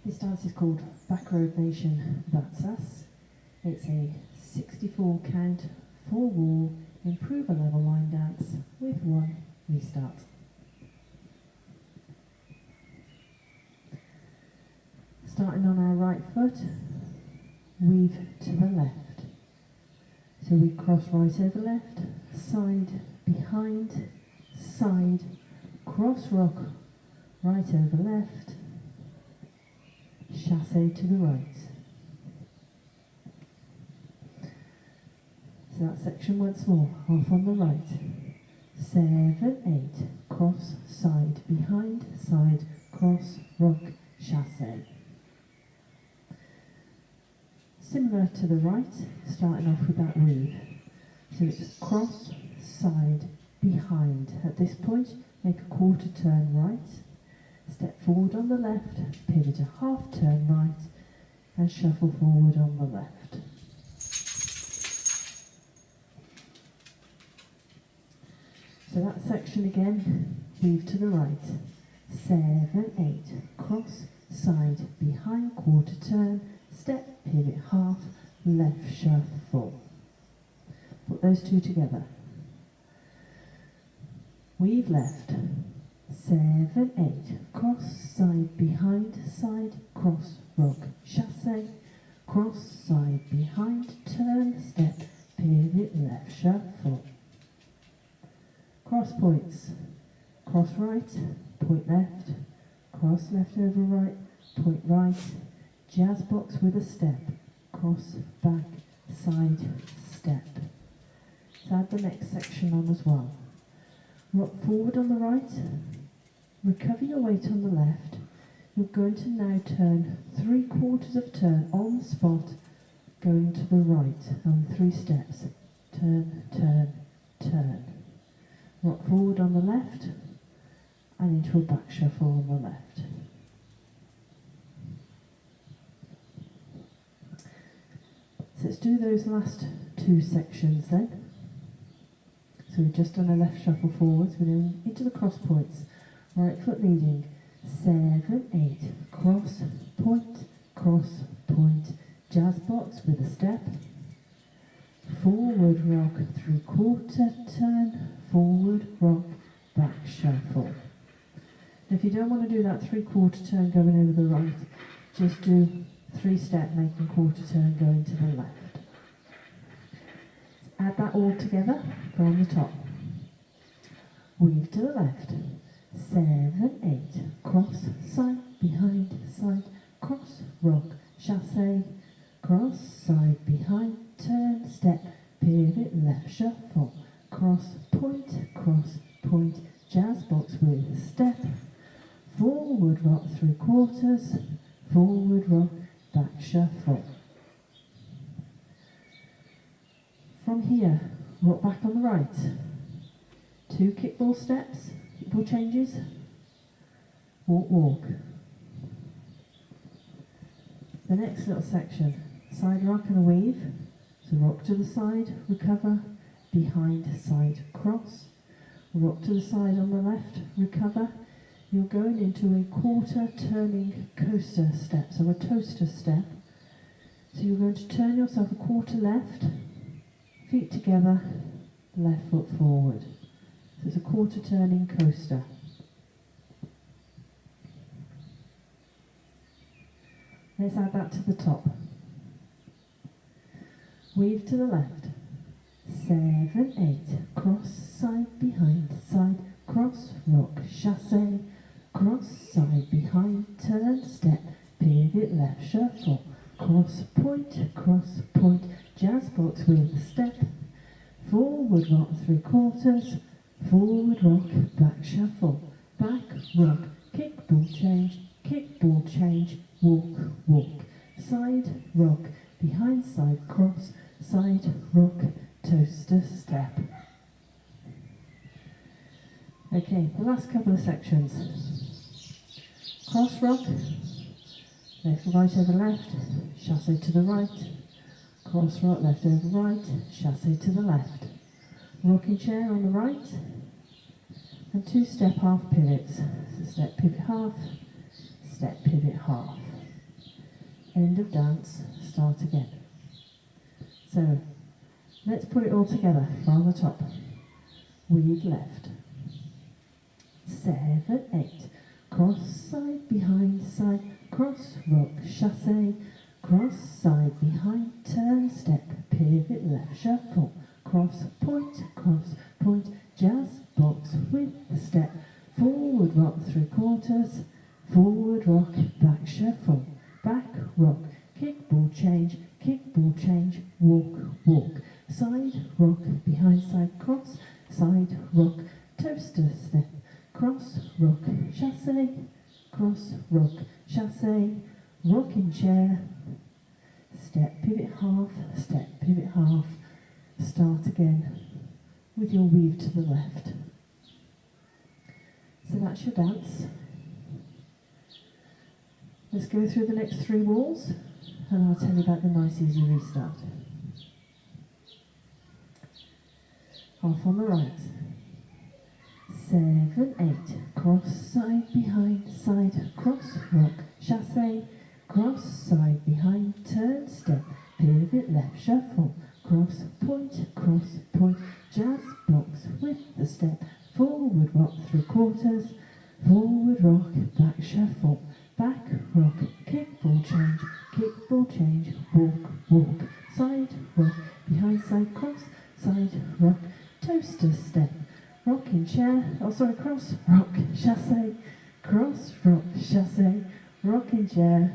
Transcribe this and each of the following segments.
This dance is called Backroad Nation, That's Us. It's a 64 count, 4 wall, improver level line dance with 1 restart. Starting on our right foot, weave to the left. So we cross right over left, side, behind, side, cross rock, right over left, chassé to the right. So that section once more, half on the right. 7, 8, cross, side, behind, side, cross, rock, chassé. Similar to the right, starting off with that weave. So it's cross, side, behind. At this point, make a quarter turn right, step forward on the left, pivot a half turn right, and shuffle forward on the left. So that section again, weave to the right. 7, 8, cross, side, behind, quarter turn, step, pivot half, left shuffle. Put those two together. Weave left. 7, 8, cross, side, behind, side, cross, rock, chassé, cross, side, behind, turn, step, pivot, left shuffle. Cross points. Cross right, point left, cross left over right, point right, jazz box with a step, cross, back, side, step. So add the next section on as well. Rock forward on the right, recover your weight on the left. You're going to now turn 3/4 of turn on the spot, going to the right on 3 steps. Turn, turn, turn. Rock forward on the left and into a back shuffle on the left. So let's do those last 2 sections then. So we've just done a left shuffle forwards, we're doing into the cross points. Right foot leading, 7, 8, cross, point, jazz box with a step. Forward rock, 3/4 turn, forward rock, back shuffle. If you don't want to do that 3/4 turn going over the right, just do 3 step making quarter turn going to the left. Add that all together from the top. Weave to the left. 7, 8, cross, side, behind, side, cross, rock, chassé, cross, side, behind, turn, step, pivot, left shuffle, cross, point, jazz box with step, forward rock, 3/4, forward rock, back shuffle. From here, rock back on the right. 2 kickball steps, kickball changes, walk, walk. The next little section, side rock and a weave. So rock to the side, recover, behind, side, cross. Rock to the side on the left, recover. You're going into a quarter turning coaster step, so a toaster step. So you're going to turn yourself a quarter left, feet together, left foot forward. So it's a quarter turning coaster. Let's add that to the top. Weave to the left. 7, 8, cross, side, behind, side, cross, rock, chassé, cross, side, behind, turn, step, pivot, left shuffle, cross, point, jazz box with step, forward rock, 3/4, forward rock, back shuffle, back rock, kickball change, walk, walk, side rock, behind side cross, side rock, toaster step. Okay, the last couple of sections. Cross rock, left right over left, chassé to the right, cross rock left over right, chassé to the left. Rocking chair on the right, and 2 step half pivots. So step pivot half, step pivot half. end of dance, start again. So let's put it all together from the top. We've left. 7, 8. Cross, side, behind, side, cross, rock, chasse, cross, side, behind, turn, step, pivot, left, shuffle, cross, point, jazz, box with the step, forward rock, 3/4, forward rock, back shuffle, back rock, kick, ball change, walk, walk, side rock, behind, side, cross, side rock, toaster step, cross, rock, chasse, rocking chair, step, pivot, half, start again with your weave to the left. So that's your dance. Let's go through the next 3 walls and I'll tell you about the nice easy restart. Half on the right. 7, 8. Cross, side, behind, side, cross, rock, chasse, cross, side, behind, turn, step, pivot, left, shuffle, cross, point, jazz, box with the step, forward rock, 3/4, forward rock, back shuffle, back rock, kick, ball change, walk, walk, side rock, behind, side, cross, side rock, toaster step, rocking chair, cross, rock, chasse, rocking chair,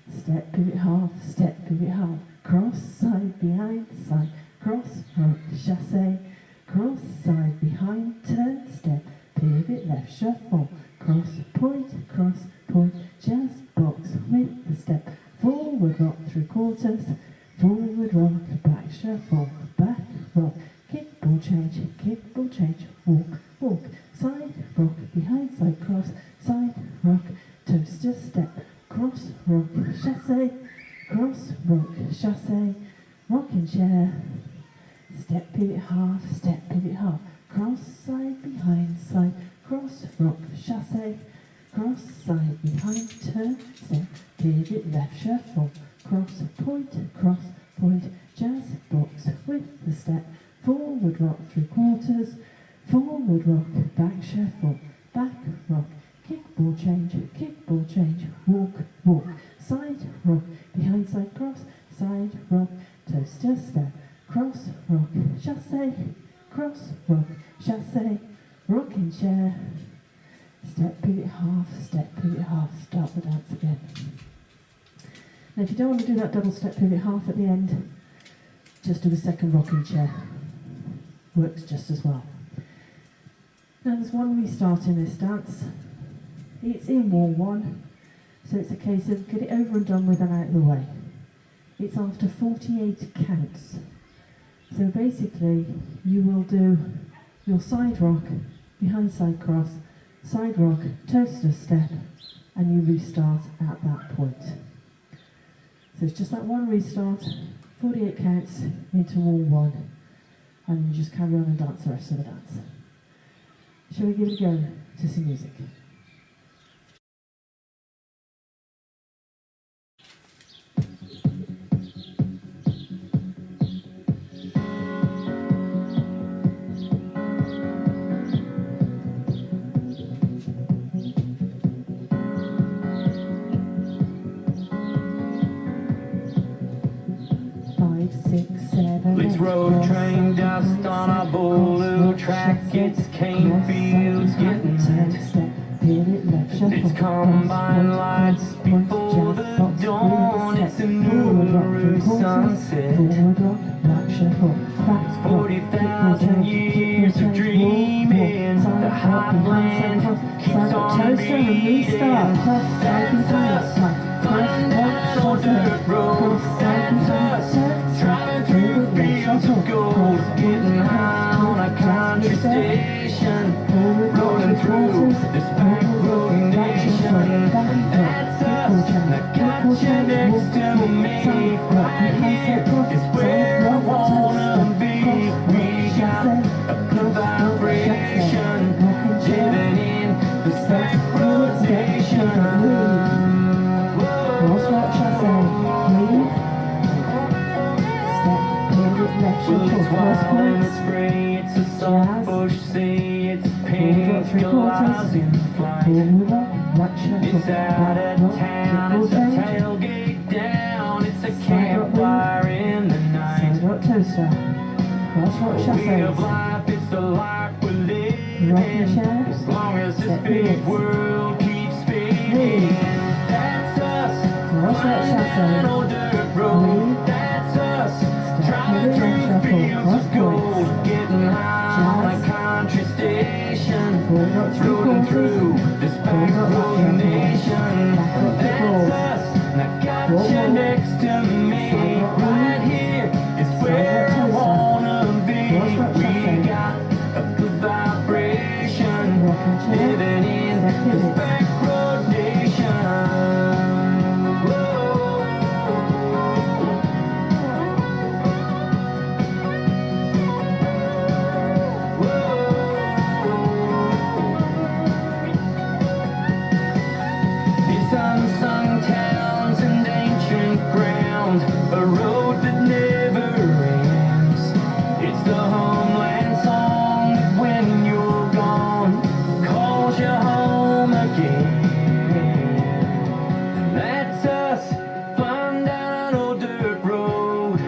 step, pivot, half, cross, side, behind, side, cross, rock, chasse, cross, side, behind, turn, step, pivot, left, shuffle, cross, point, jazz, box with the step, forward rock, 3/4, forward rock, back shuffle, back rock, kick, ball change, walk, walk, side rock, behind, side, cross, side rock, toaster step, cross, rock, chasse, rocking chair, step, pivot, half, cross, side, behind, side, cross, rock, chasse, cross, side, behind, turn, step, pivot, left, shuffle, cross, point, jazz, box with the step, forward rock, 3/4, forward rock, back shuffle, back rock, kick, ball change, walk, walk, side rock, behind, side, cross, side rock, toaster step, cross, rock, chasse, rocking chair, step, pivot, half, start the dance again. Now if you don't want to do that double step, pivot, half at the end, just do a second rocking chair. Works just as well. Now there's one restart in this dance. It's in wall 1, so it's a case of get it over and done with and out of the way. It's after 48 counts. So basically you will do your side rock, behind side cross, side rock, toaster step, and you restart at that point. So it's just that one restart, 48 counts into wall 1, and you just carry on and dance the rest of the dance. Shall we give it a go to some music? It's road train dust on a blue track. It's cane fields getting it's combine lights before the dawn. It's a new sunset. It's 40,000 years of dreaming. The heartland keeps on beating. That's us, running down dirt roads. That's us, driving through fields of gold, getting high on a country station, rolling through this Backroad Nation. That's us, I got you next to me, right here is where I wanna be. We got a good vibration, living in this Backroad Nation. Whoa. wild and it's free, it's a soft bush sea, it's pink, July's in flight. It's out of town, it's a tailgate down, it's a campfire in the night. Toaster. Cross rock Wheel chasse. of life, it's the life we live in. As long as this big world keeps spinning. That's us, flying on dirt road. That's us, driving through fields of gold. Getting high on a country station. Rolling through this Backroad Nation. That's us, and I got you next to me. Right here is where I wanna be. We got a good vibration, living in this Backroad Nation. Whoa. These unsung towns and ancient grounds, a road that never ends. It's the homeland song that when you're gone calls you home again. And that's us, flying down an old dirt road,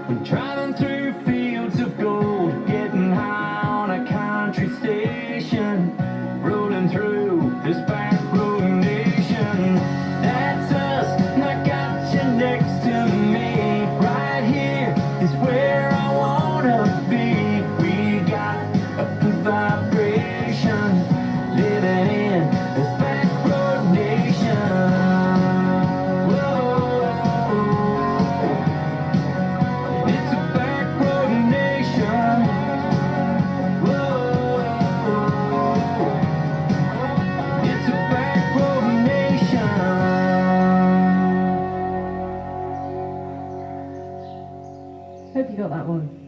when driving through fields of gold, getting high on a country station, rolling through this Backroad Nation. That's us, and I got you next to me. Right here is where I wanna be. We got a good vibration, living in this Backroad Nation. Whoa. It's a Backroad Nation. Whoa. It's a Backroad Nation. Hope you got that one.